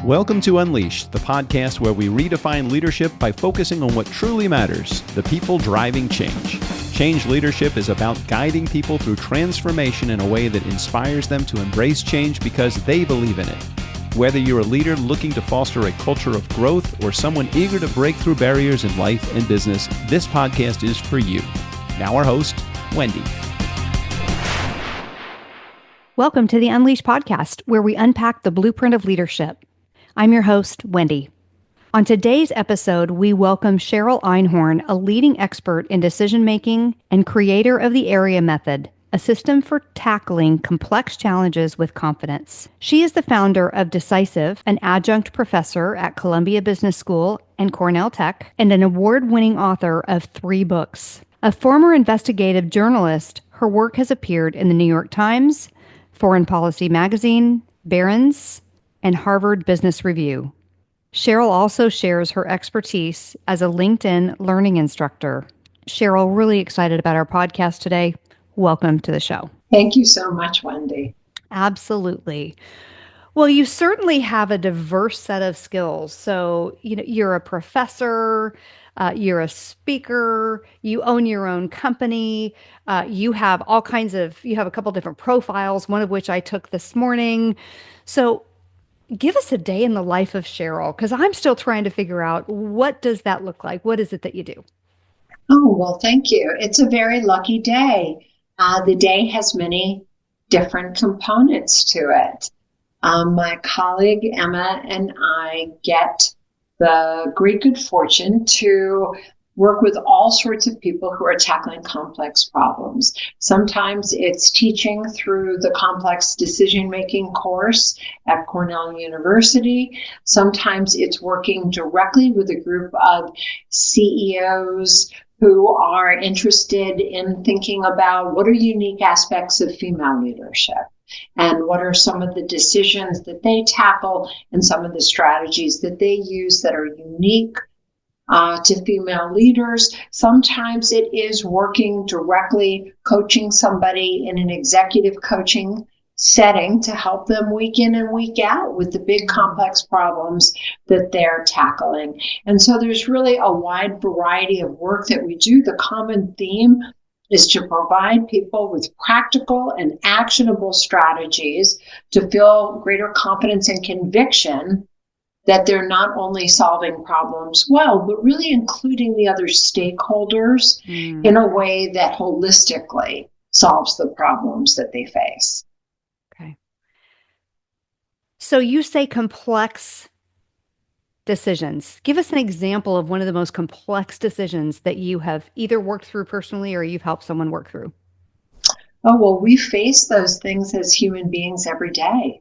Welcome to Unleashed, the podcast where we redefine leadership by focusing on what truly matters, the people driving change. Change leadership is about guiding people through transformation in a way that inspires them to embrace change because they believe in it. Whether you're a leader looking to foster a culture of growth or someone eager to break through barriers in life and business, this podcast is for you. Now our host, Wendi. Welcome to the Unleashed podcast, where we unpack the blueprint of leadership. I'm your host, Wendi. On today's episode, we welcome Cheryl Einhorn, a leading expert in decision-making and creator of the AREA method, a system for tackling complex challenges with confidence. She is the founder of Decisive, an adjunct professor at Columbia Business School and Cornell Tech, and an award-winning author of 3 books. A former investigative journalist, her work has appeared in the New York Times, Foreign Policy Magazine, Barron's, and Harvard Business Review. Cheryl also shares her expertise as a LinkedIn learning instructor. Cheryl, really excited about our podcast today. Welcome to the show. Thank you so much, Wendi. Absolutely. Well, you certainly have a diverse set of skills. So, you're a professor, you're a speaker, you own your own company, you have a couple different profiles, one of which I took this morning. So give us a day in the life of Cheryl, because I'm still trying to figure out, what does that look like? What is it that you do? Oh, well, thank you. It's a very lucky day. The day has many different components to it. My colleague Emma and I get the great good fortune to work with all sorts of people who are tackling complex problems. Sometimes it's teaching through the complex decision-making course at Cornell University. Sometimes it's working directly with a group of CEOs who are interested in thinking about what are unique aspects of female leadership and what are some of the decisions that they tackle and some of the strategies that they use that are unique to female leaders. Sometimes it is working directly, coaching somebody in an executive coaching setting to help them week in and week out with the big complex problems that they're tackling. And so there's really a wide variety of work that we do. The common theme is to provide people with practical and actionable strategies to feel greater confidence and conviction that they're not only solving problems well, but really including the other stakeholders in a way that holistically solves the problems that they face. Okay. So you say complex decisions. Give us an example of one of the most complex decisions that you have either worked through personally or you've helped someone work through. Oh, well, we face those things as human beings every day.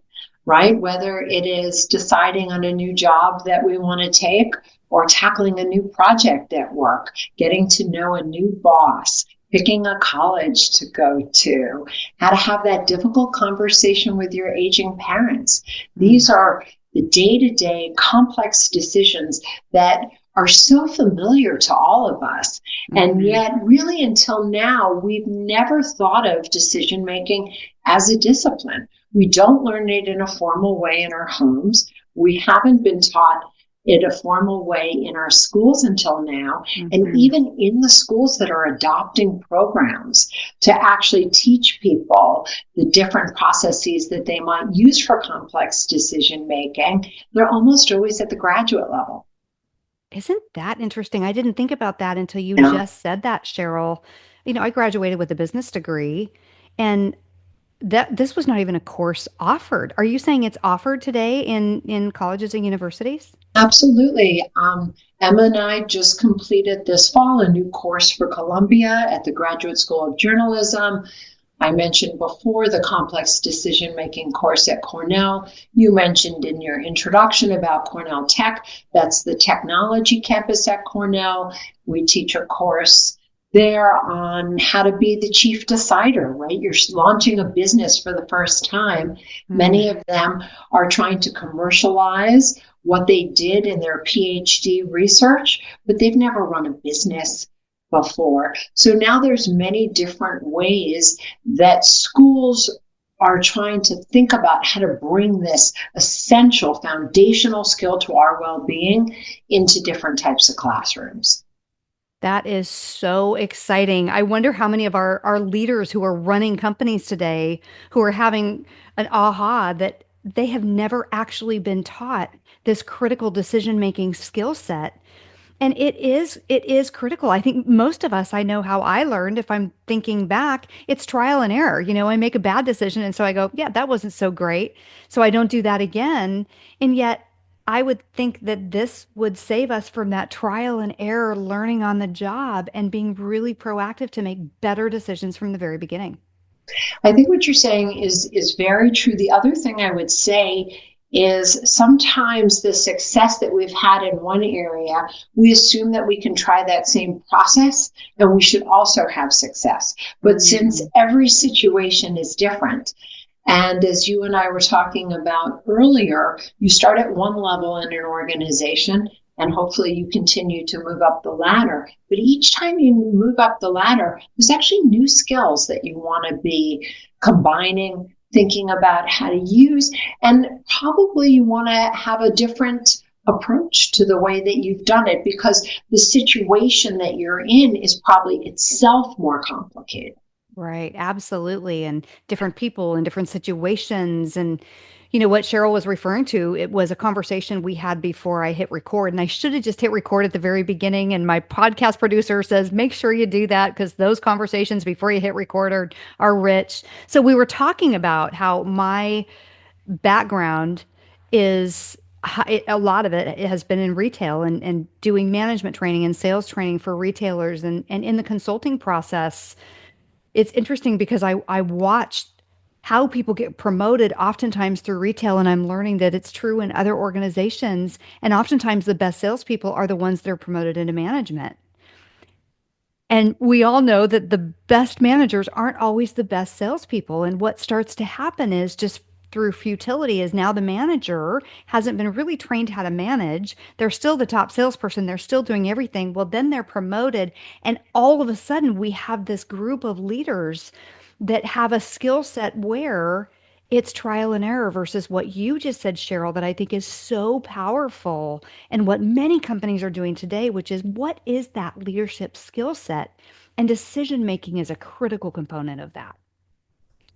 Right? Whether it is deciding on a new job that we want to take or tackling a new project at work, getting to know a new boss, picking a college to go to, how to have that difficult conversation with your aging parents. These are the day-to-day complex decisions that are so familiar to all of us. And yet, really until now, we've never thought of decision-making as a discipline. We don't learn it in a formal way in our homes. We haven't been taught it a formal way in our schools until now. And even in the schools that are adopting programs to actually teach people the different processes that they might use for complex decision making, they're almost always at the graduate level. Isn't that interesting? I didn't think about that until you just said that, Cheryl. I graduated with a business degree, and this was not even a course offered. Are you saying it's offered today in colleges and universities? Absolutely. Emma and I just completed this fall a new course for Columbia at the Graduate School of Journalism. I mentioned before the complex decision-making course at Cornell. You mentioned in your introduction about Cornell Tech. That's the technology campus at Cornell. We teach a course there on how to be the chief decider, right? You're launching a business for the first time. Many of them are trying to commercialize what they did in their PhD research, but they've never run a business before. So now there's many different ways that schools are trying to think about how to bring this essential foundational skill to our well-being into different types of classrooms. That is so exciting. I wonder how many of our leaders who are running companies today who are having an aha that they have never actually been taught this critical decision-making skill set. And it is critical. I think most of us, I know how I learned, if I'm thinking back, it's trial and error. I make a bad decision and so I go, yeah, that wasn't so great. So I don't do that again. And yet I would think that this would save us from that trial and error learning on the job and being really proactive to make better decisions from the very beginning. I think what you're saying is very true. The other thing I would say is sometimes the success that we've had in one area, we assume that we can try that same process and we should also have success. But since every situation is different, and as you and I were talking about earlier, you start at one level in an organization and hopefully you continue to move up the ladder. But each time you move up the ladder, there's actually new skills that you want to be combining, thinking about how to use, and probably you want to have a different approach to the way that you've done it because the situation that you're in is probably itself more complicated. Right, absolutely. And different people in different situations. And what Cheryl was referring to, it was a conversation we had before I hit record. And I should have just hit record at the very beginning. And my podcast producer says, make sure you do that because those conversations before you hit record are rich. So we were talking about how my background is a lot of it has been in retail and doing management training and sales training for retailers. And in the consulting process, it's interesting because I watched how people get promoted oftentimes through retail, and I'm learning that it's true in other organizations. And oftentimes the best salespeople are the ones that are promoted into management. And we all know that the best managers aren't always the best salespeople. And what starts to happen is just through futility is now the manager hasn't been really trained how to manage. They're still the top salesperson. They're still doing everything. Well, then they're promoted. And all of a sudden we have this group of leaders that have a skill set where it's trial and error versus what you just said, Cheryl, that I think is so powerful and what many companies are doing today, which is what is that leadership skill set? And decision making is a critical component of that.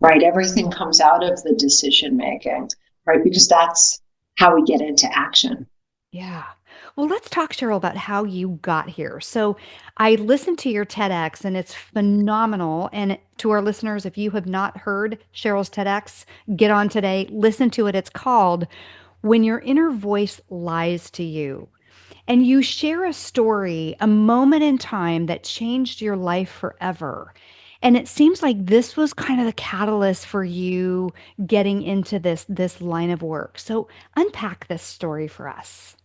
Right. Everything comes out of the decision making, right? Because that's how we get into action. Yeah. Well, let's talk, Cheryl, about how you got here. So I listened to your TEDx and it's phenomenal. And to our listeners, if you have not heard Cheryl's TEDx, get on today, listen to it. It's called When Your Inner Voice Lies to You. And you share a story, a moment in time that changed your life forever. And it seems like this was kind of the catalyst for you getting into this line of work. So unpack this story for us.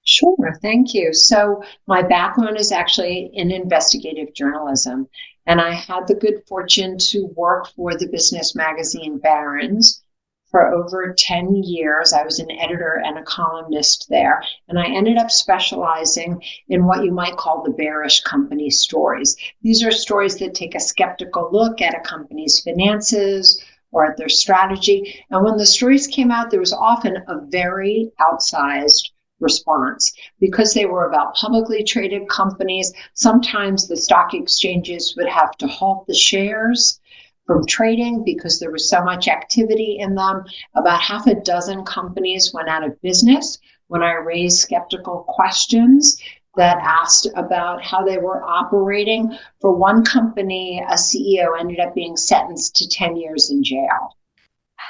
Sure, thank you. So my background is actually in investigative journalism, and I had the good fortune to work for the business magazine Barron's for over 10 years. I was an editor and a columnist there, and I ended up specializing in what you might call the bearish company stories. These are stories that take a skeptical look at a company's finances or at their strategy. And when the stories came out, there was often a very outsized response because they were about publicly traded companies. Sometimes the stock exchanges would have to halt the shares from trading because there was so much activity in them. About half a dozen companies went out of business when I raised skeptical questions that asked about how they were operating. For one company, a CEO ended up being sentenced to 10 years in jail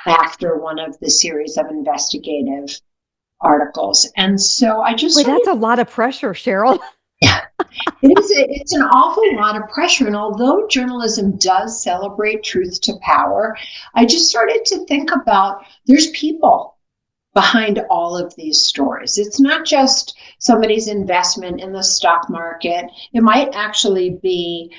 after one of the series of investigative articles. And so I just... Wait, that's a lot of pressure, Cheryl. It's an awful lot of pressure. And although journalism does celebrate truth to power, I just started to think about there's people behind all of these stories. It's not just somebody's investment in the stock market. It might actually be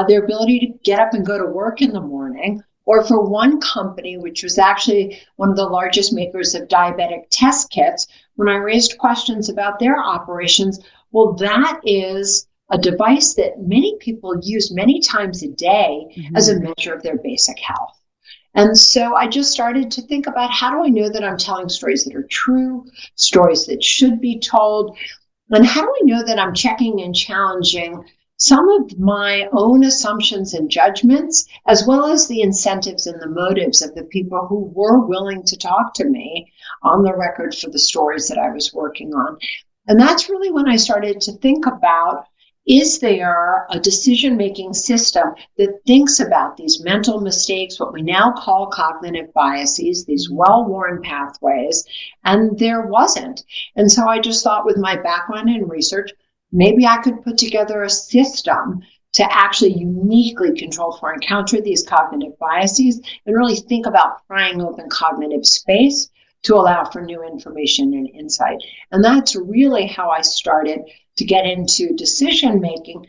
their ability to get up and go to work in the morning. Or for one company, which was actually one of the largest makers of diabetic test kits, when I raised questions about their operations, well, that is a device that many people use many times a day as a measure of their basic health. And so I just started to think about, how do I know that I'm telling stories that are true, stories that should be told? And how do I know that I'm checking and challenging some of my own assumptions and judgments, as well as the incentives and the motives of the people who were willing to talk to me on the record for the stories that I was working on? And that's really when I started to think about, is there a decision-making system that thinks about these mental mistakes, what we now call cognitive biases, these well-worn pathways? And there wasn't. And so I just thought, with my background in research, maybe I could put together a system to actually uniquely control for and counter these cognitive biases, and really think about prying open cognitive space to allow for new information and insight. And that's really how I started to get into decision making.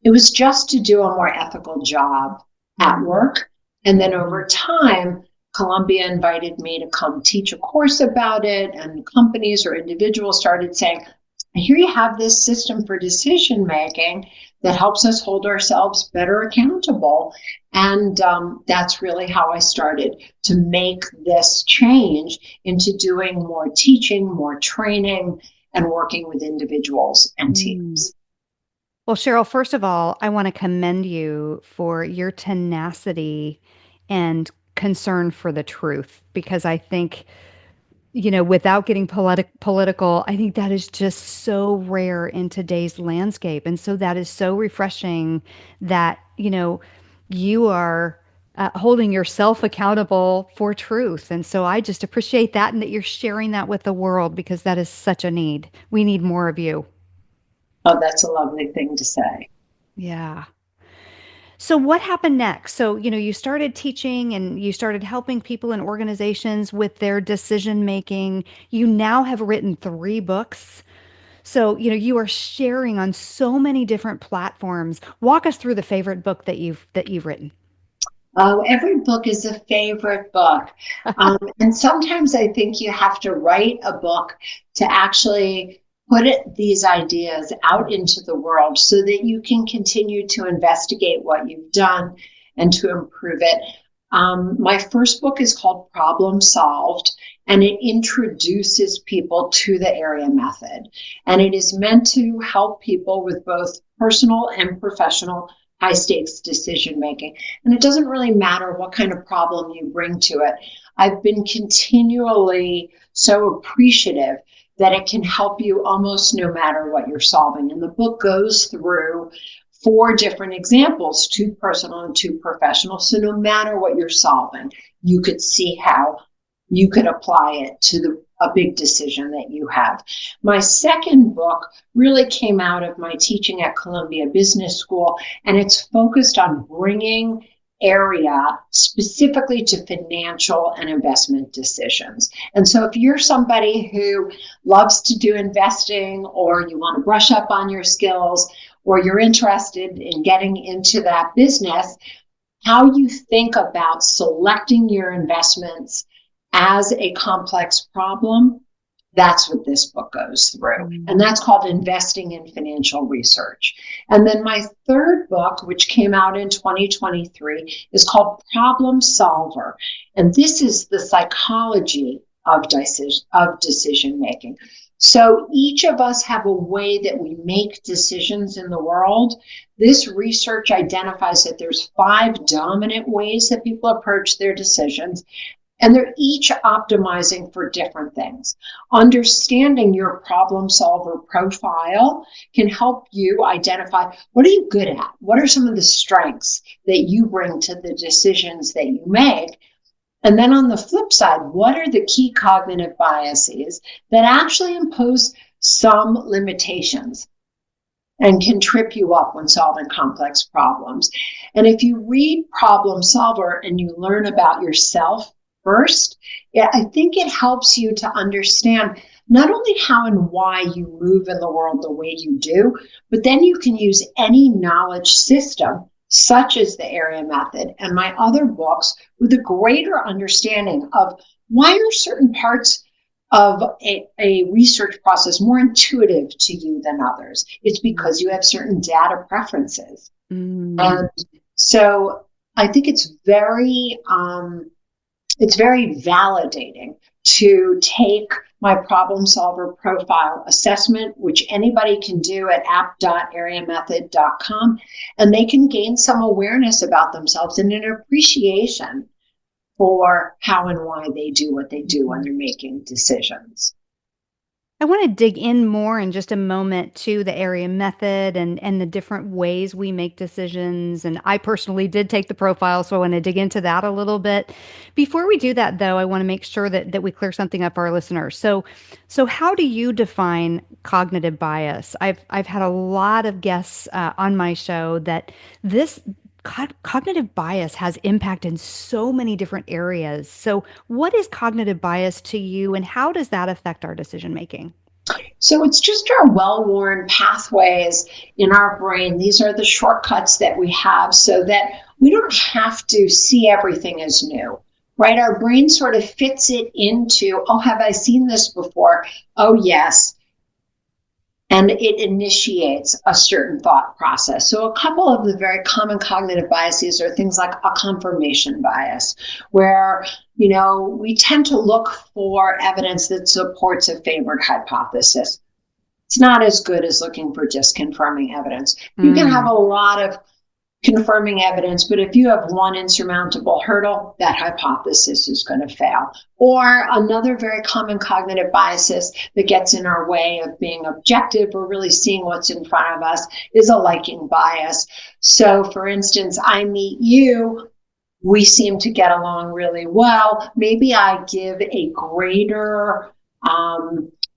It was just to do a more ethical job at work. And then over time, Columbia invited me to come teach a course about it, and companies or individuals started saying, here you have this system for decision making that helps us hold ourselves better accountable. And that's really how I started to make this change into doing more teaching, more training, and working with individuals and teams. Well, Cheryl, first of all, I want to commend you for your tenacity and concern for the truth, because I think, without getting political, I think that is just so rare in today's landscape. And so that is so refreshing that, you are holding yourself accountable for truth. And so I just appreciate that, and that you're sharing that with the world, because that is such a need. We need more of you. Oh, that's a lovely thing to say. Yeah. So what happened next? So, you started teaching and you started helping people and organizations with their decision making. You now have written 3 books. So, you are sharing on so many different platforms. Walk us through the favorite book that you've written. Oh, every book is a favorite book. And sometimes I think you have to write a book to actually put these ideas out into the world so that you can continue to investigate what you've done and to improve it. My first book is called Problem Solved, and it introduces people to the area method. And it is meant to help people with both personal and professional high stakes decision making. And it doesn't really matter what kind of problem you bring to it. I've been continually so appreciative that it can help you almost no matter what you're solving. And the book goes through 4 different examples, 2 personal and 2 professional. So no matter what you're solving, you could see how you could apply it to a big decision that you have. My second book really came out of my teaching at Columbia Business School, and it's focused on bringing area specifically to financial and investment decisions. And so if you're somebody who loves to do investing, or you want to brush up on your skills, or you're interested in getting into that business, how you think about selecting your investments as a complex problem, that's what this book goes through. And that's called Investing in Financial Research. And then my third book, which came out in 2023, is called Problem Solver. And this is the psychology of decision making. So each of us have a way that we make decisions in the world. This research identifies that there's 5 dominant ways that people approach their decisions. And they're each optimizing for different things. Understanding your problem solver profile can help you identify, what are you good at? What are some of the strengths that you bring to the decisions that you make? And then on the flip side, what are the key cognitive biases that actually impose some limitations and can trip you up when solving complex problems? And if you read Problem Solver and you learn about yourself first, I think it helps you to understand not only how and why you move in the world the way you do, but then you can use any knowledge system, such as the area method and my other books, with a greater understanding of why are certain parts of a research process more intuitive to you than others. It's because you have certain data preferences. And so I think it's very it's very validating to take my problem solver profile assessment, which anybody can do at app.areamethod.com, and they can gain some awareness about themselves and an appreciation for how and why they do what they do when they're making decisions. I want to dig in more in just a moment to the area method and the different ways we make decisions. And I personally did take the profile, so I want to dig into that a little bit. Before we do that, though, I want to make sure that we clear something up for our listeners. So how do you define cognitive bias? I've had a lot of guests on my show that this cognitive bias has impact in so many different areas. So what is cognitive bias to you, and how does that affect our decision making? So it's just our well-worn pathways in our brain. These are the shortcuts that we have so that we don't have to see everything as new, right? Our brain sort of fits it into, oh, have I seen this before? Oh, yes. And it initiates a certain thought process. So a couple of the very common cognitive biases are things like a confirmation bias, where, we tend to look for evidence that supports a favored hypothesis. It's not as good as looking for disconfirming evidence. You can have a lot of confirming evidence, but if you have one insurmountable hurdle, that hypothesis is going to fail. Or another very common cognitive bias that gets in our way of being objective or really seeing what's in front of us is a liking bias. So for instance, I meet you, we seem to get along really well. Maybe I give a greater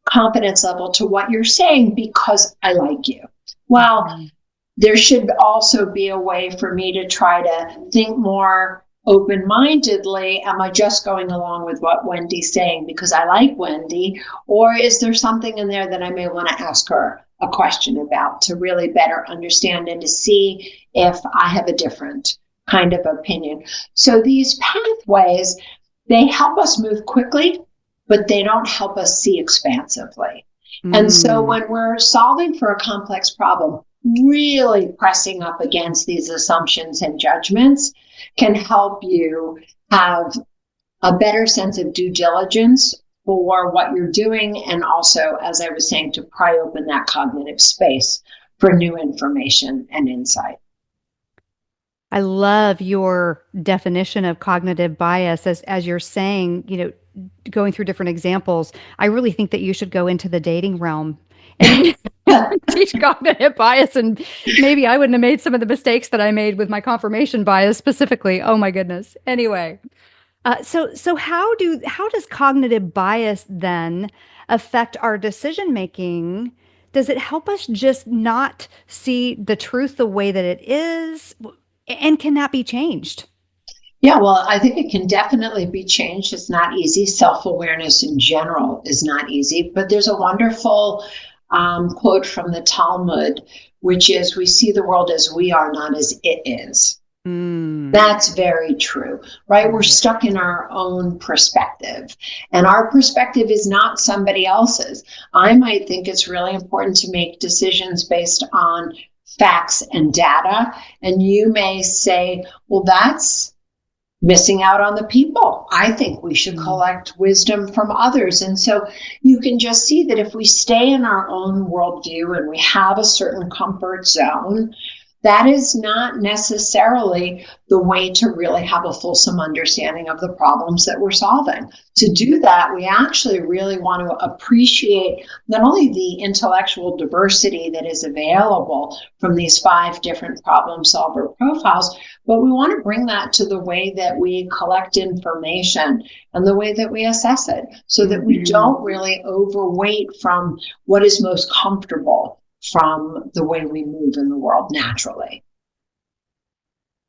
confidence level to what you're saying because I like you. Well, there should also be a way for me to try to think more open-mindedly. Am I just going along with what Wendy's saying because I like Wendy? Or is there something in there that I may want to ask her a question about to really better understand and to see if I have a different kind of opinion? So these pathways, they help us move quickly, but they don't help us see expansively. And so when we're solving for a complex problem, really pressing up against these assumptions and judgments can help you have a better sense of due diligence for what you're doing. And also, as I was saying, to pry open that cognitive space for new information and insight. I love your definition of cognitive bias as you're saying, going through different examples. I really think that you should go into the dating realm and teach cognitive bias, and maybe I wouldn't have made some of the mistakes that I made with my confirmation bias specifically. Oh my goodness. Anyway, so how does cognitive bias then affect our decision making? Does it help us just not see the truth the way that it is? And can that be changed? Yeah, well, I think it can definitely be changed. It's not easy. Self-awareness in general is not easy, but there's a wonderful quote from the Talmud, which is, we see the world as we are, not as it is. That's very true, right? We're stuck in our own perspective, and our perspective is not somebody else's. I might think it's really important to make decisions based on facts and data, and you may say, well, that's missing out on the people. I think we should collect wisdom from others. And so you can just see that if we stay in our own worldview and we have a certain comfort zone, that is not necessarily the way to really have a fulsome understanding of the problems that we're solving. To do that, we actually really want to appreciate not only the intellectual diversity that is available from these 5 different problem solver profiles, but we want to bring that to the way that we collect information and the way that we assess it, so that we don't really overweight from what is most comfortable from the way we move in the world naturally.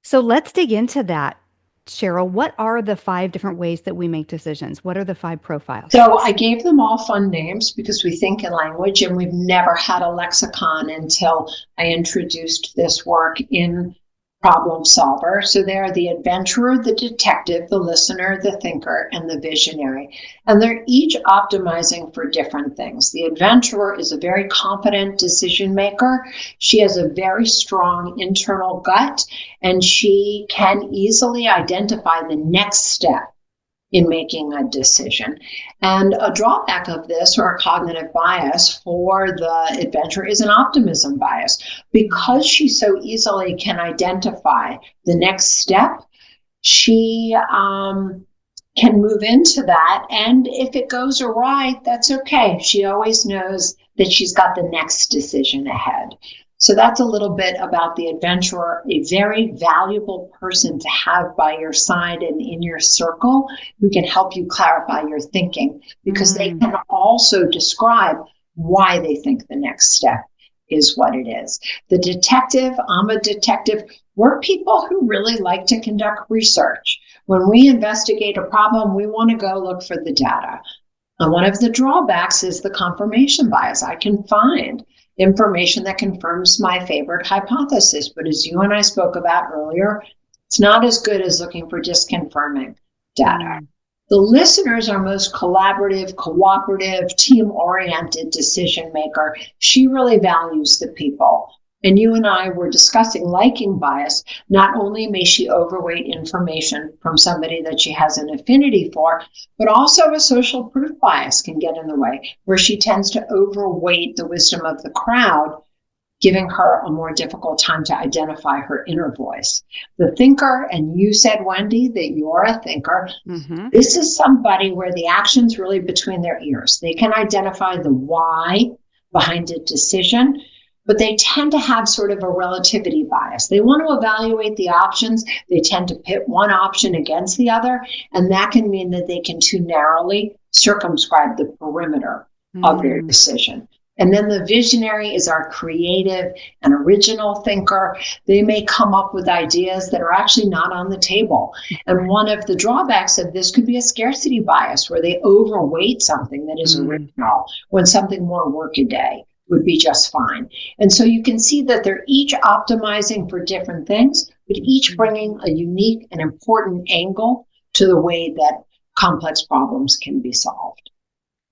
So let's dig into that. Cheryl, what are the 5 different ways that we make decisions? What are the 5 profiles? So I gave them all fun names because we think in language, and we've never had a lexicon until I introduced this work in Problem Solver. So they're the adventurer, the detective, the listener, the thinker, and the visionary. And they're each optimizing for different things. The adventurer is a very competent decision maker. She has a very strong internal gut, and she can easily identify the next step in making a decision. And a drawback of this, or a cognitive bias for the adventurer, is an optimism bias. Because she so easily can identify the next step, she can move into that. And if it goes awry, that's okay. She always knows that she's got the next decision ahead. So that's a little bit about the adventurer, a very valuable person to have by your side and in your circle who can help you clarify your thinking, because they can also describe why they think the next step is what it is. The detective, I'm a detective. We're people who really like to conduct research. When we investigate a problem, we want to go look for the data. And one of the drawbacks is the confirmation bias. I can find information that confirms my favorite hypothesis, but as you and I spoke about earlier, it's not as good as looking for disconfirming data. The listener is our most collaborative, cooperative, team-oriented decision maker. She really values the people. And you and I were discussing liking bias. Not only may she overweight information from somebody that she has an affinity for, but also a social proof bias can get in the way, where she tends to overweight the wisdom of the crowd, giving her a more difficult time to identify her inner voice. The thinker, and you said, Wendi, that you're a thinker. This is somebody where the action's really between their ears. They can identify the why behind a decision, but they tend to have sort of a relativity bias. They want to evaluate the options. They tend to pit one option against the other, and that can mean that they can too narrowly circumscribe the perimeter of their decision. And then the visionary is our creative and original thinker. They may come up with ideas that are actually not on the table. And one of the drawbacks of this could be a scarcity bias, where they overweight something that is original when something more workaday would be just fine. And so you can see that they're each optimizing for different things, but each bringing a unique and important angle to the way that complex problems can be solved.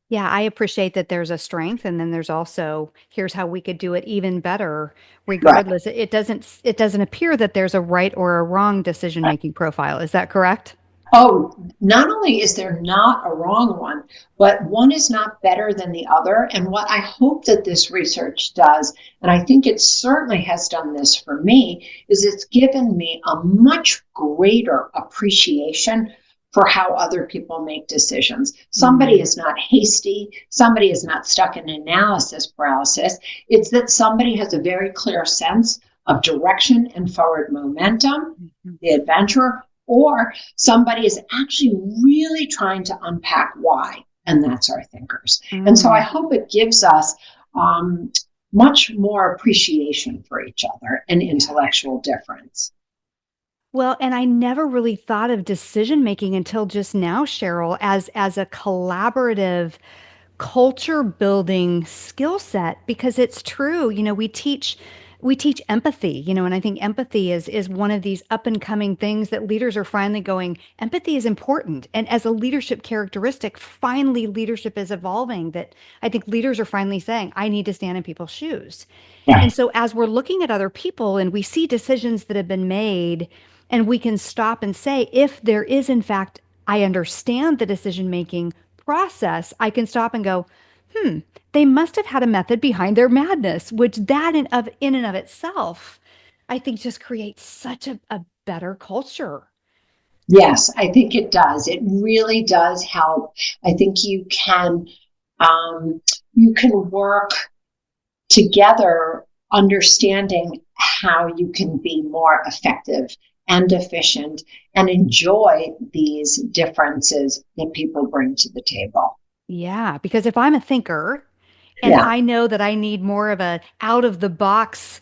Yeah, I appreciate that there's a strength, and then there's also, here's how we could do it even better regardless. Right. It doesn't appear that there's a right or a wrong decision-making profile. Is that correct? Oh, not only is there not a wrong one, but one is not better than the other. And what I hope that this research does, and I think it certainly has done this for me, is it's given me a much greater appreciation for how other people make decisions. Somebody is not hasty. Somebody is not stuck in analysis paralysis. It's that somebody has a very clear sense of direction and forward momentum, the adventurer, or somebody is actually really trying to unpack why, and that's our thinkers. And so I hope it gives us much more appreciation for each other and intellectual difference. Well, and I never really thought of decision making until just now, Cheryl, as a collaborative culture building skill set, because it's true. You know, we teach empathy, you know, and I think empathy is one of these up and coming things that leaders are finally going, empathy is important. And as a leadership characteristic, finally leadership is evolving, that I think leaders are finally saying, I need to stand in people's shoes. Yeah. And so as we're looking at other people and we see decisions that have been made, and we can stop and say, if there is, in fact, I understand the decision-making process, I can stop and go, they must have had a method behind their madness, which that in and of itself, I think just creates such a better culture. Yes, I think it does. It really does help. I think you can work together understanding how you can be more effective and efficient and enjoy these differences that people bring to the table. Yeah, because if I'm a thinker and I know that I need more of a out of the box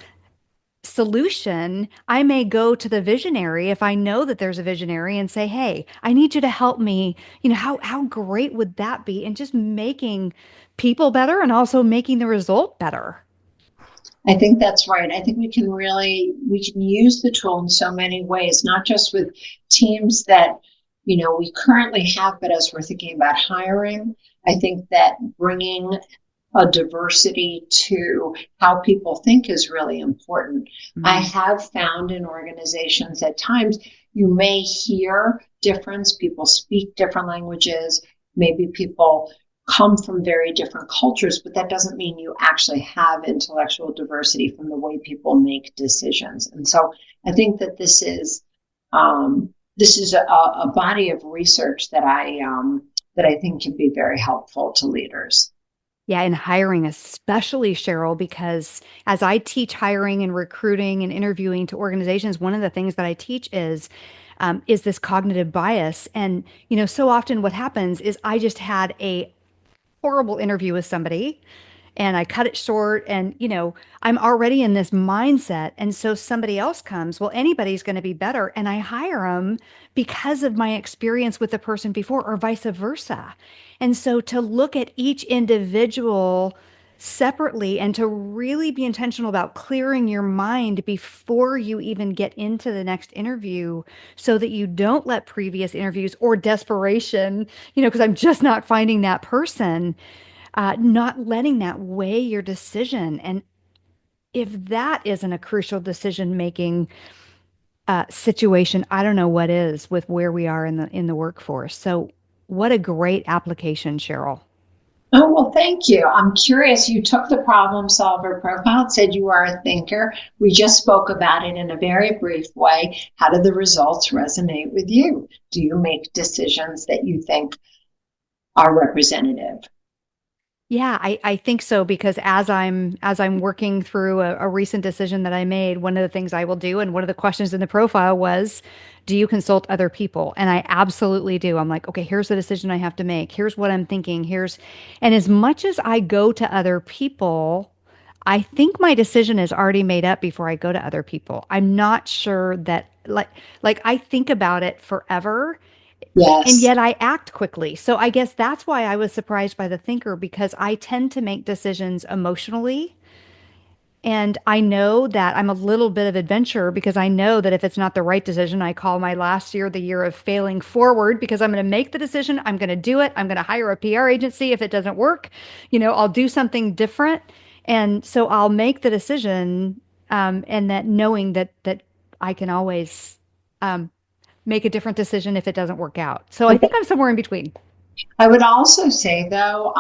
solution, I may go to the visionary if I know that there's a visionary and say, hey, I need you to help me. You know, how great would that be? And just making people better and also making the result better. I think that's right. I think we can use the tool in so many ways, not just with teams that, you know, we currently have, but as we're thinking about hiring, I think that bringing a diversity to how people think is really important. I have found in organizations at times You may hear difference. People speak different languages. Maybe people come from very different cultures, but that doesn't mean you actually have intellectual diversity from the way people make decisions. And so I think that this is a body of research that I think can be very helpful to leaders. Yeah, and hiring especially, Cheryl, because as I teach hiring and recruiting and interviewing to organizations, one of the things that I teach is this cognitive bias. And, so often what happens is I just had a horrible interview with somebody and I cut it short and I'm already in this mindset and so somebody else comes, well anybody's going to be better and I hire them because of my experience with the person before or vice versa. And so to look at each individual separately and to really be intentional about clearing your mind before you even get into the next interview so that you don't let previous interviews or desperation, because I'm just not finding that person, not letting that weigh your decision. And if that isn't a crucial decision making situation, I don't know what is with where we are in the workforce. So, what a great application, Cheryl. Oh, well, thank you. I'm curious. You took the problem solver profile, said you are a thinker. We just spoke about it in a very brief way. How do the results resonate with you? Do you make decisions that you think are representative? Yeah, I think so because as I'm working through a recent decision that I made, one of the things I will do, and one of the questions in the profile was, do you consult other people? And I absolutely do. I'm like, okay, here's the decision I have to make. Here's what I'm thinking. And as much as I go to other people, I think my decision is already made up before I go to other people. I'm not sure that like I think about it forever and Yes. yet I act quickly. So I guess that's why I was surprised by the thinker because I tend to make decisions emotionally. And I know that I'm a little bit of adventure because I know that if it's not the right decision, I call my last year the year of failing forward because I'm going to make the decision. I'm going to do it. I'm going to hire a PR agency. If it doesn't work, I'll do something different. And so I'll make the decision, and that knowing that I can always, um, make a different decision if it doesn't work out. So I think I'm somewhere in between. I would also say, though,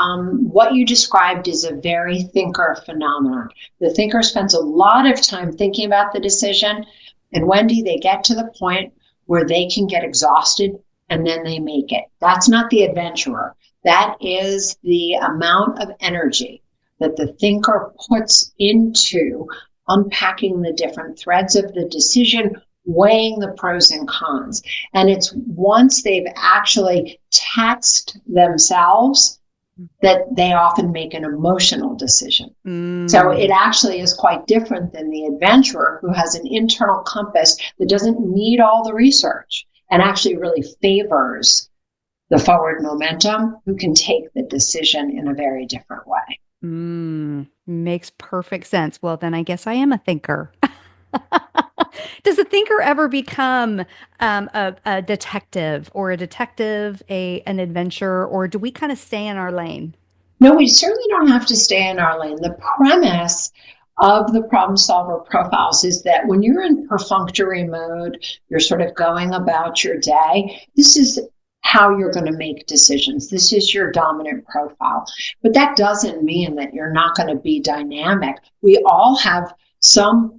what you described is a very thinker phenomenon. The thinker spends a lot of time thinking about the decision, and Wendi, they get to the point where they can get exhausted and then they make it. That's not the adventurer. That is the amount of energy that the thinker puts into unpacking the different threads of the decision, weighing the pros and cons. And it's once they've actually taxed themselves that they often make an emotional decision. So it actually is quite different than the adventurer who has an internal compass that doesn't need all the research and actually really favors the forward momentum, who can take the decision in a very different way. Makes perfect sense. Well, then I guess I am a thinker. Does a thinker ever become a detective or a detective, an adventurer, or do we kind of stay in our lane? No, we certainly don't have to stay in our lane. The premise of the problem solver profiles is that when you're in perfunctory mode, you're sort of going about your day. This is how you're going to make decisions. This is your dominant profile. But that doesn't mean that you're not going to be dynamic. We all have some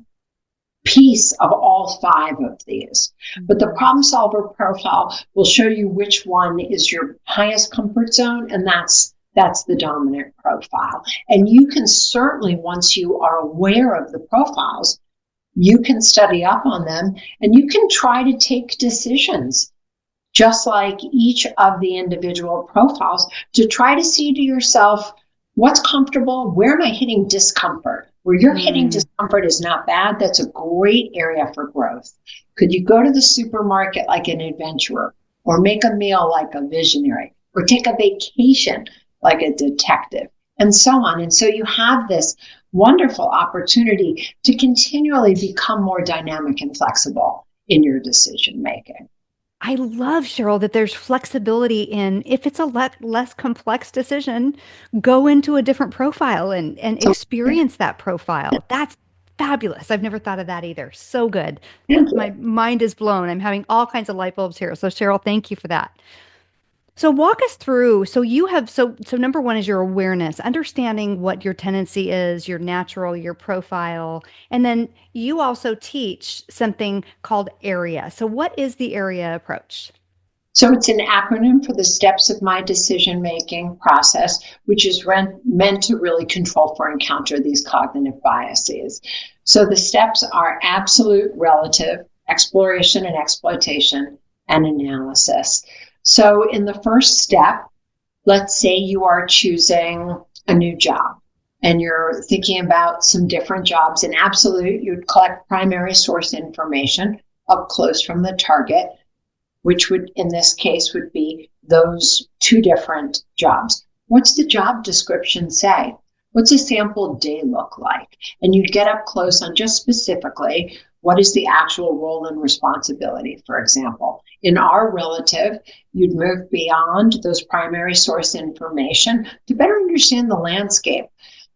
piece of all five of these. But the problem solver profile will show you which one is your highest comfort zone, and that's the dominant profile. And you can certainly, once you are aware of the profiles, you can study up on them and you can try to take decisions just like each of the individual profiles to try to see to yourself what's comfortable, where am I hitting discomfort? Where you're hitting discomfort is not bad. That's a great area for growth. Could you go to the supermarket like an adventurer, or make a meal like a visionary, or take a vacation like a detective, and so on? And so you have this wonderful opportunity to continually become more dynamic and flexible in your decision making. I love, Cheryl, that there's flexibility in if it's a less complex decision, go into a different profile and So experience that profile. That's fabulous. I've never thought of that either. So good. Thank you. My mind is blown. I'm having all kinds of light bulbs here. So Cheryl, thank you for that. So walk us through. So you have so number one is your awareness, understanding what your tendency is, your natural, your profile, and then you also teach something called area. So what is the area approach? So it's an acronym for the steps of my decision-making process, which is meant to really control for and counter these cognitive biases. So the steps are absolute, relative, exploration and exploitation, and analysis. So in the first step, let's say you are choosing a new job and you're thinking about some different jobs. In absolute, you'd collect primary source information up close from the target, which would, in this case, would be those two different jobs. What's the job description say? What's a sample day look like? And you'd get up close on just specifically what is the actual role and responsibility, for example. In our relative, you'd move beyond those primary source information to better understand the landscape.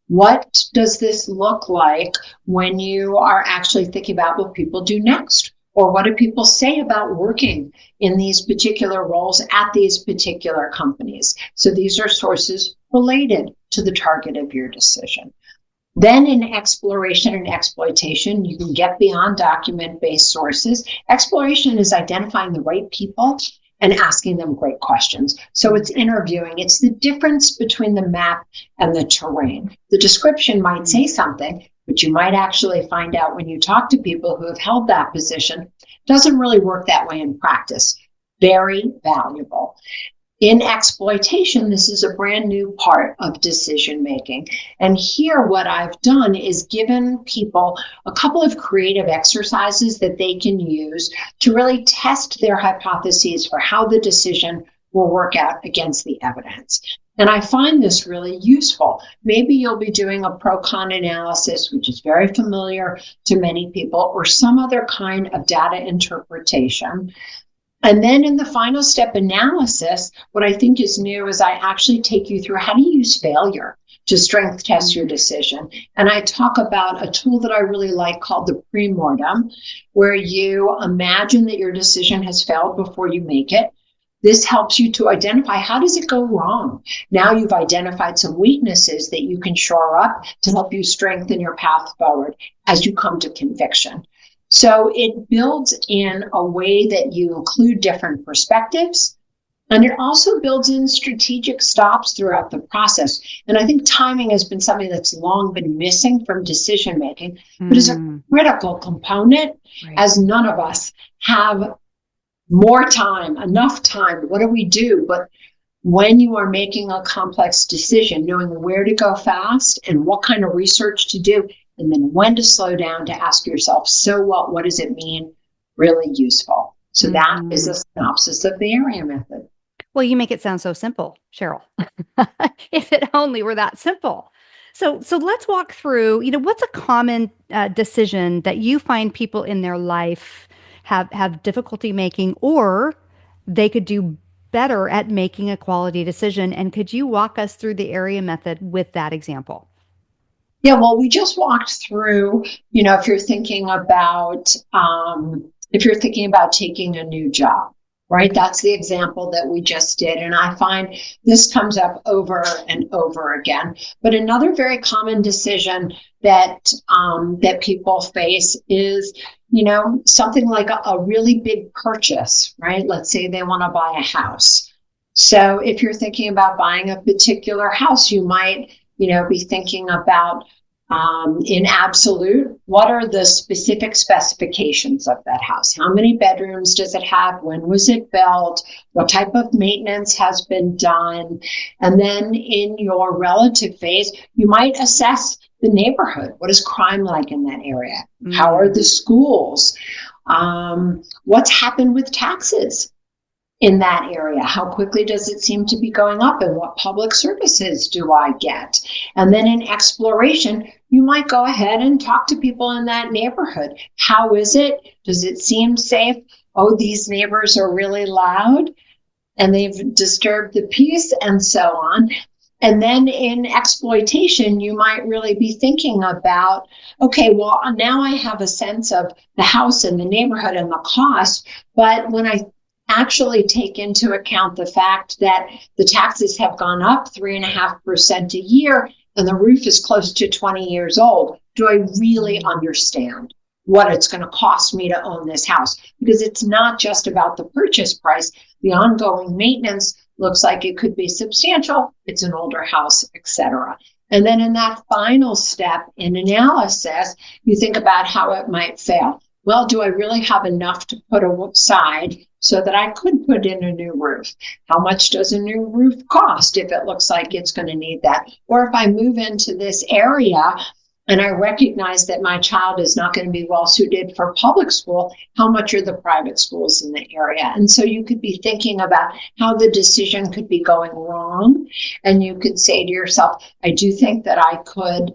What does this look like when you are actually thinking about what people do next? Or what do people say about working in these particular roles at these particular companies? So these are sources related to the target of your decision. Then in exploration and exploitation, you can get beyond document-based sources. Exploration is identifying the right people and asking them great questions. So it's interviewing. It's the difference between the map and the terrain. The description might say something, but you might actually find out when you talk to people who have held that position, it doesn't really work that way in practice. Very valuable. In exploitation, this is a brand new part of decision making. And here what I've done is given people a couple of creative exercises that they can use to really test their hypotheses for how the decision will work out against the evidence. And I find this really useful. Maybe you'll be doing a pro-con analysis, which is very familiar to many people, or some other kind of data interpretation. And then in the final step analysis, what I think is new is I actually take you through how to use failure to strength test your decision. And I talk about a tool that I really like called the pre-mortem, where you imagine that your decision has failed before you make it. This helps you to identify how does it go wrong. Now you've identified some weaknesses that you can shore up to help you strengthen your path forward as you come to conviction. So it builds in a way that you include different perspectives, and it also builds in strategic stops throughout the process. And I think timing has been something that's long been missing from decision making, but is a critical component, as none of us have more time, enough time. What do we do? But when you are making a complex decision, knowing where to go fast and what kind of research to do, and then when to slow down to ask yourself, so what does it mean? Really useful. So that is a synopsis of the area method. Well, you make it sound so simple, Cheryl. If it only were that simple. So let's walk through, what's a common decision that you find people in their life have difficulty making, or they could do better at making a quality decision? And could you walk us through the area method with that example? Yeah, well, we just walked through, if you're thinking about taking a new job, right? That's the example that we just did. And I find this comes up over and over again. But another very common decision that people face is, something like a really big purchase, right? Let's say they want to buy a house. So if you're thinking about buying a particular house, you might be thinking about, in absolute, what are the specific specifications of that house? How many bedrooms does it have? When was it built? What type of maintenance has been done? And then in your relative phase, you might assess the neighborhood. What is crime like in that area? How are the schools? What's happened with taxes in that area? How quickly does it seem to be going up, and what public services do I get? And then in exploration, you might go ahead and talk to people in that neighborhood. How is it? Does it seem safe? Oh, these neighbors are really loud and they've disturbed the peace, and so on. And then in exploitation, you might really be thinking about, okay, well, now I have a sense of the house and the neighborhood and the cost. But when I actually take into account the fact that the taxes have gone up 3.5% a year and the roof is close to 20 years old, do I really understand what it's going to cost me to own this house? Because it's not just about the purchase price. The ongoing maintenance looks like it could be substantial. It's an older house, etc. And then in that final step in analysis, you think about how it might fail. Well, do I really have enough to put aside so that I could put in a new roof? How much does a new roof cost if it looks like it's going to need that? Or if I move into this area and I recognize that my child is not going to be well suited for public school, how much are the private schools in the area? And so you could be thinking about how the decision could be going wrong. And you could say to yourself, I do think that I could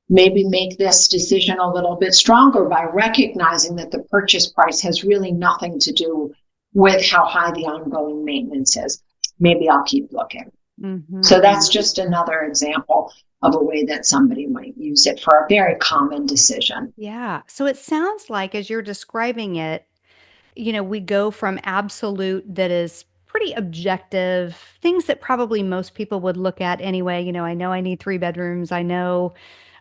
maybe make this decision a little bit stronger by recognizing that the purchase price has really nothing to do with how high the ongoing maintenance is. Maybe I'll keep looking. Mm-hmm. So that's just another example of a way that somebody might use it for a very common decision. Yeah. So it sounds like, as you're describing it, we go from absolute, that is pretty objective, things that probably most people would look at anyway. I know I need 3 bedrooms. I know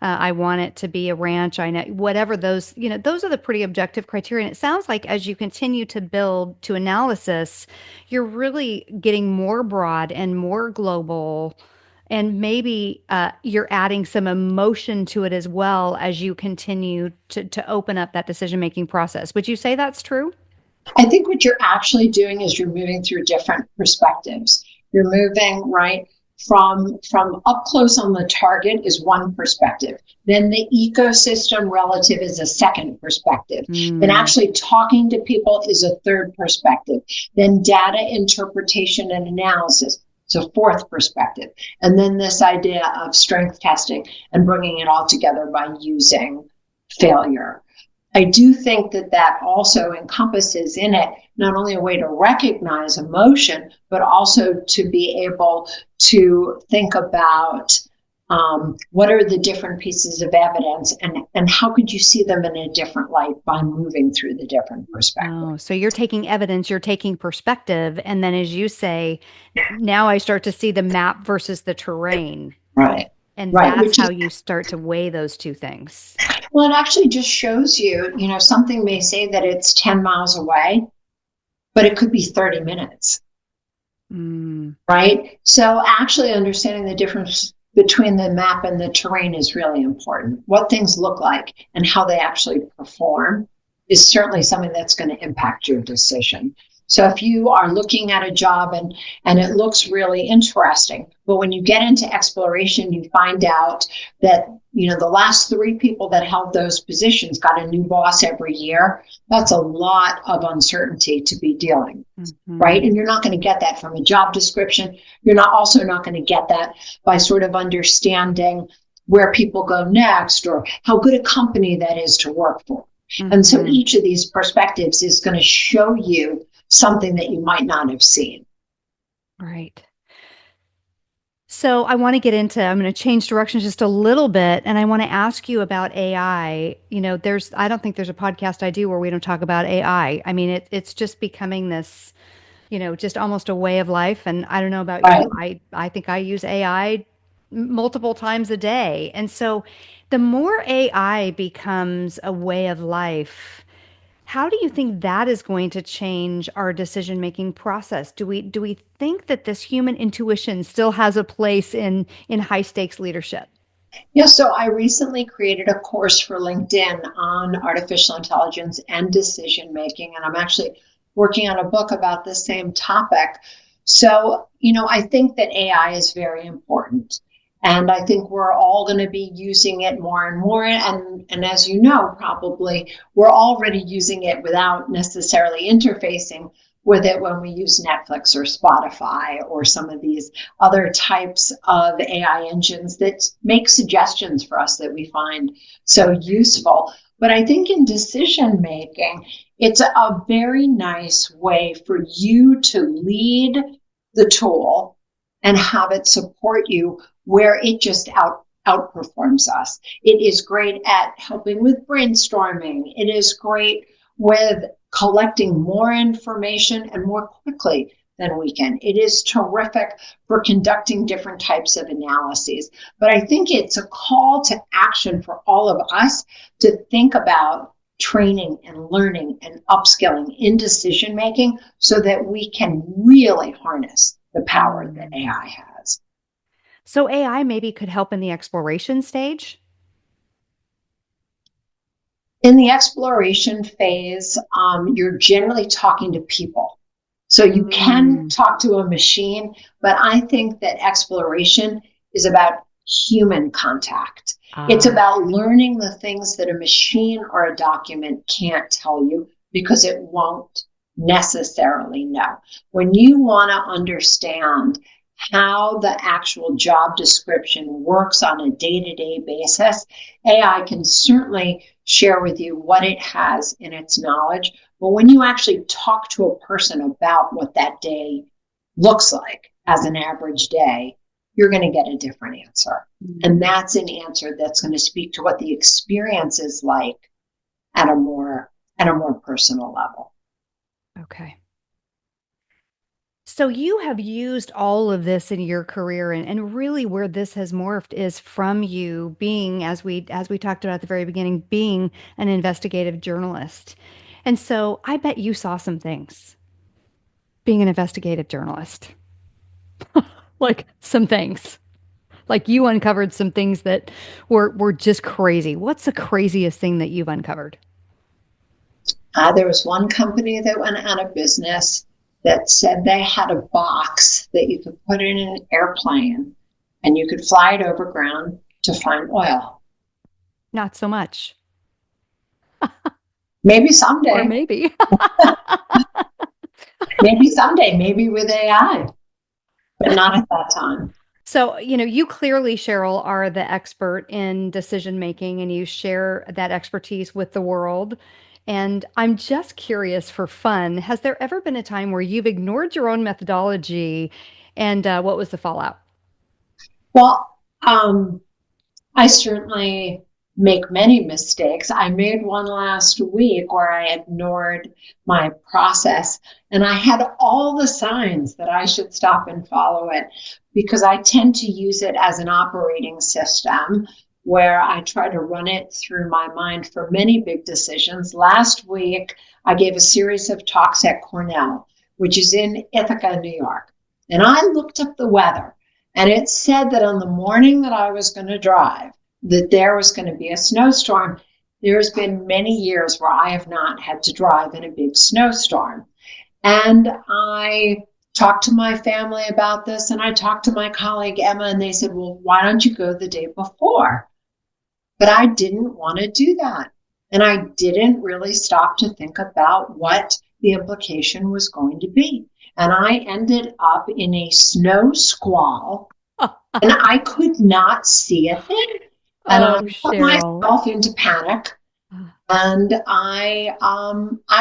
I want it to be a ranch. I know whatever those, those are the pretty objective criteria. And it sounds like as you continue to build to analysis, you're really getting more broad and more global. And maybe you're adding some emotion to it as well as you continue to open up that decision-making process. Would you say that's true? I think what you're actually doing is you're moving through different perspectives. You're moving, right, from up close on the target is one perspective. Then the ecosystem relative is a second perspective. And actually talking to people is a third perspective. Then data interpretation and analysis. It's a fourth perspective. And then this idea of strength testing and bringing it all together by using failure. I do think that also encompasses in it not only a way to recognize emotion, but also to be able to think about what are the different pieces of evidence and how could you see them in a different light by moving through the different perspectives. Oh, so you're taking evidence, you're taking perspective. And then as you say, now I start to see the map versus the terrain. Right. And that's how you start to weigh those two things. Well, it actually just shows you, something may say that it's 10 miles away, but it could be 30 minutes. Right? So actually understanding the difference between the map and the terrain is really important. What things look like and how they actually perform is certainly something that's going to impact your decision. So if you are looking at a job and it looks really interesting, but when you get into exploration, you find out that, the last 3 people that held those positions got a new boss every year. That's a lot of uncertainty to be dealing, right? And you're not going to get that from a job description. You're also not going to get that by sort of understanding where people go next or how good a company that is to work for. And so each of these perspectives is going to show you something that you might not have seen. Right. So I want to get into, I'm going to change directions just a little bit. And I want to ask you about AI. I don't think there's a podcast I do where we don't talk about AI. I mean, it's just becoming this, just almost a way of life. And I don't know about you. I think I use AI multiple times a day. And so the more AI becomes a way of life, how do you think that is going to change our decision-making process? Do we think that this human intuition still has a place in high-stakes leadership? Yeah, so I recently created a course for LinkedIn on artificial intelligence and decision-making, and I'm actually working on a book about the same topic. So, I think that AI is very important. And I think we're all going to be using it more and more. And as you know, probably we're already using it without necessarily interfacing with it when we use Netflix or Spotify or some of these other types of AI engines that make suggestions for us that we find so useful. But I think in decision making, it's a very nice way for you to lead the tool and have it support you where it just outperforms us. It is great at helping with brainstorming. It is great with collecting more information and more quickly than we can. It is terrific for conducting different types of analyses. But I think it's a call to action for all of us to think about training and learning and upskilling in decision making so that we can really harness the power that AI has. So AI maybe could help in the exploration stage? In the exploration phase, you're generally talking to people. So you can talk to a machine, but I think that exploration is about human contact. It's about learning the things that a machine or a document can't tell you because it won't necessarily know. When you want to understand how the actual job description works on a day-to-day basis, AI can certainly share with you what it has in its knowledge. But when you actually talk to a person about what that day looks like as an average day, you're going to get a different answer. And that's an answer that's going to speak to what the experience is like at a more personal level. Okay. So you have used all of this in your career, and really where this has morphed is from you being, as we talked about at the very beginning, being an investigative journalist. And so I bet you saw some things being an investigative journalist, like some things. Like you uncovered some things that were just crazy. What's the craziest thing that you've uncovered? There was one company that went out of business that said they had a box that you could put in an airplane and you could fly it over ground to find oil. Not so much. Maybe Or someday. maybe. Maybe someday. Maybe with AI, but not at that time. So, you clearly, Cheryl, are the expert in decision making and you share that expertise with the world. And I'm just curious for fun, has there ever been a time where you've ignored your own methodology and what was the fallout? Well, I certainly make many mistakes. I made one last week where I ignored my process and I had all the signs that I should stop and follow it because I tend to use it as an operating system where I try to run it through my mind for many big decisions. Last week, I gave a series of talks at Cornell, which is in Ithaca, New York. And I looked up the weather and it said that on the morning that I was going to drive, that there was going to be a snowstorm. There's been many years where I have not had to drive in a big snowstorm. And I talked to my family about this and I talked to my colleague Emma and they said, well, why don't you go the day before? But I didn't want to do that. And I didn't really stop to think about what the implication was going to be. And I ended up in a snow squall and I could not see a thing. And I put Cheryl. myself into panic and I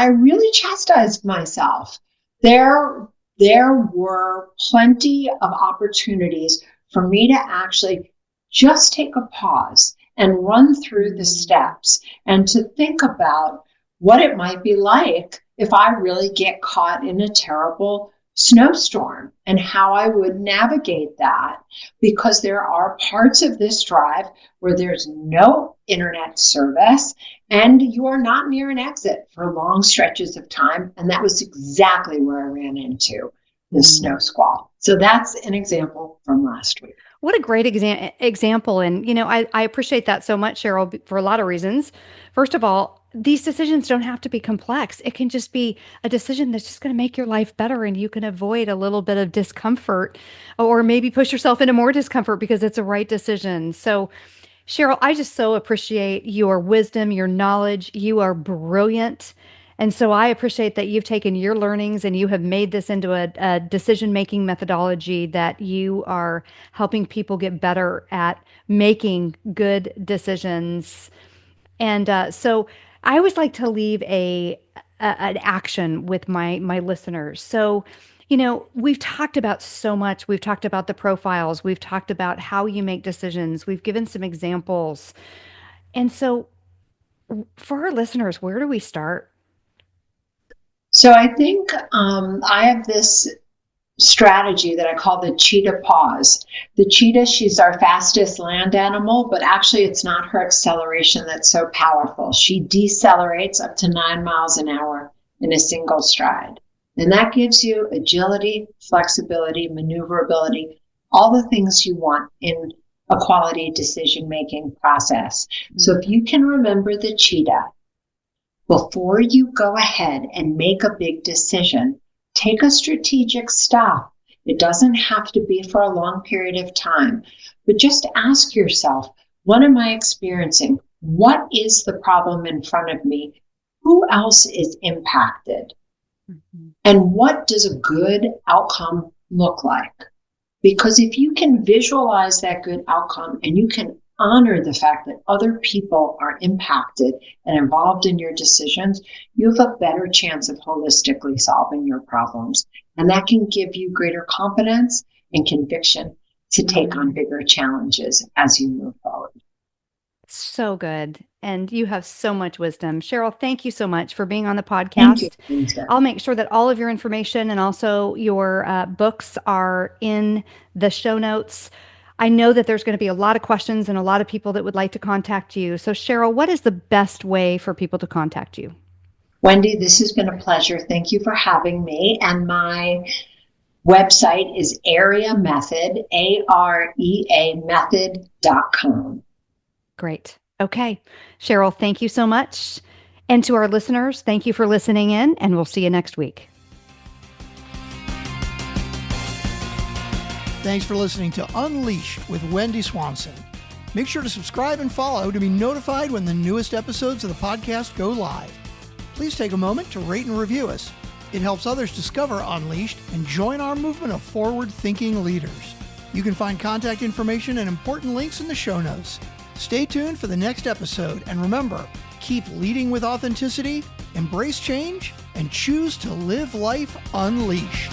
really chastised myself. There were plenty of opportunities for me to actually just take a pause and run through the steps and to think about what it might be like if I really get caught in a terrible snowstorm and how I would navigate that, because there are parts of this drive where there's no internet service and you are not near an exit for long stretches of time. And that was exactly where I ran into the snow squall. So that's an example from last week. What a great example. And, I appreciate that so much, Cheryl, for a lot of reasons. First of all, these decisions don't have to be complex. It can just be a decision that's just going to make your life better and you can avoid a little bit of discomfort or maybe push yourself into more discomfort because it's a right decision. So, Cheryl, I just so appreciate your wisdom, your knowledge. You are brilliant. And so I appreciate that you've taken your learnings and you have made this into a decision-making methodology that you are helping people get better at making good decisions. And so I always like to leave an action with my listeners. So, We've talked about so much. We've talked about the profiles. We've talked about how you make decisions. We've given some examples. And so for our listeners, where do we start? So I think I have this strategy that I call the cheetah pause. The cheetah, she's our fastest land animal, but actually it's not her acceleration that's so powerful. She decelerates up to 9 miles an hour in a single stride. And that gives you agility, flexibility, maneuverability, all the things you want in a quality decision-making process. So if you can remember the cheetah, before you go ahead and make a big decision, take a strategic stop. It doesn't have to be for a long period of time, but just ask yourself, what am I experiencing? What is the problem in front of me? Who else is impacted? And what does a good outcome look like? Because if you can visualize that good outcome and you can honor the fact that other people are impacted and involved in your decisions, you have a better chance of holistically solving your problems. And that can give you greater confidence and conviction to take on bigger challenges as you move forward. So good. And you have so much wisdom. Cheryl, thank you so much for being on the podcast. Thank you. I'll make sure that all of your information and also your books are in the show notes. I know that there's going to be a lot of questions and a lot of people that would like to contact you. So Cheryl, what is the best way for people to contact you? Wendi, this has been a pleasure. Thank you for having me. And my website is Area Method, AREA method.com. Great. Okay. Cheryl, thank you so much. And to our listeners, thank you for listening in, and we'll see you next week. Thanks for listening to Unleash with Wendi Swanson. Make sure to subscribe and follow to be notified when the newest episodes of the podcast go live. Please take a moment to rate and review us. It helps others discover Unleashed and join our movement of forward-thinking leaders. You can find contact information and important links in the show notes. Stay tuned for the next episode, and remember, keep leading with authenticity, embrace change, and choose to live life unleashed.